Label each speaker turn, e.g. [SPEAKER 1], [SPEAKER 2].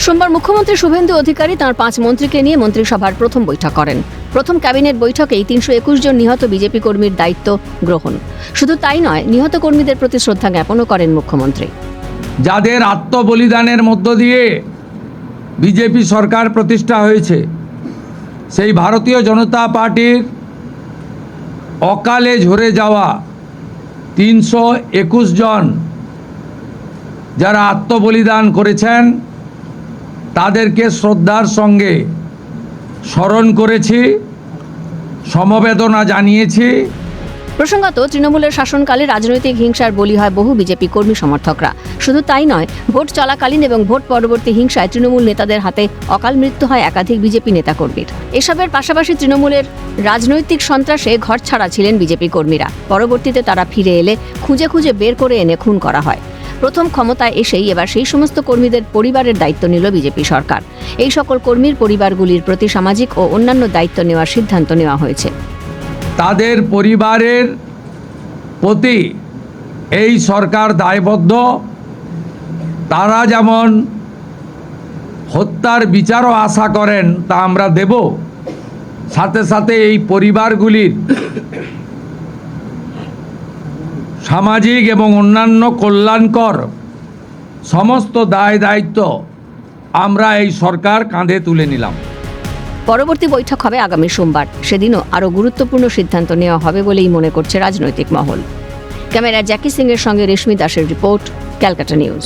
[SPEAKER 1] সোমবার মুখ্যমন্ত্রী শুভেন্দু অধিকারী তাঁর 5 মন্ত্রীকে নিয়ে মন্ত্রিসভার প্রথম বৈঠক করেন। প্রথম ক্যাবিনেট বৈঠকেই 321 জন নিহত বিজেপি কর্মীর দায়িত্ব গ্রহণ। শুধু তাই নয়, নিহত কর্মীদের প্রতি শ্রদ্ধা জ্ঞাপনও করেন মুখ্যমন্ত্রী।
[SPEAKER 2] যাদের আত্মবলিদানের মধ্য দিয়ে বিজেপি সরকার প্রতিষ্ঠা হয়েছে, সেই ভারতীয় জনতা পার্টির অকালে ঝরে যাওয়া 321 জন যারা আত্মবলিদান করেছেন, তাদেরকে শ্রদ্ধার সঙ্গে স্মরণ করেছি, সমবেদনা জানিয়েছি।
[SPEAKER 1] প্রসঙ্গত, তৃণমূলের শাসনকালে রাজনৈতিক হিংসার বলি হয় বহু বিজেপি কর্মী সমর্থকরা। শুধু তাই নয়, ভোট চলাকালীন এবং ভোট পরবর্তী হিংসায় তৃণমূল নেতাদের হাতে অকাল মৃত্যু হয় একাধিক বিজেপি নেতাকর্মীর। এসবের পাশাপাশি তৃণমূলের রাজনৈতিক সন্ত্রাসে ঘরছাড়া ছিলেন বিজেপি কর্মীরা। পরবর্তীতে তারা ফিরে এলে খুঁজে খুঁজে বের করে এনে খুন করা হয়। প্রথম ক্ষমতায় এসেই এবার সেই সমস্ত কর্মীদের পরিবারের দায়িত্ব নিল বিজেপি সরকার। এই সকল কর্মীর পরিবারগুলির প্রতি সামাজিক ও অন্যান্য দায়িত্ব নেওয়ার সিদ্ধান্ত নেওয়া হয়েছে।
[SPEAKER 2] তাদের পরিবারের প্রতি এই সরকার দায়বদ্ধ। তারা যেমন হত্যার বিচারও আশা করেন, তা আমরা দেব। সাথে সাথে এই পরিবারগুলির সামাজিক এবং অন্যান্য কল্যাণকর সমস্ত দায় দায়িত্ব আমরা এই সরকার কাঁধে তুলে নিলাম।
[SPEAKER 1] পরবর্তী বৈঠক হবে আগামী সোমবার। সেদিনও আরও গুরুত্বপূর্ণ সিদ্ধান্ত নেওয়া হবে বলেই মনে করছে রাজনৈতিক মহল। ক্যামেরায় জ্যাকি সিংয়ের সঙ্গে রেশমি দাসের রিপোর্ট, ক্যালকাটা নিউজ।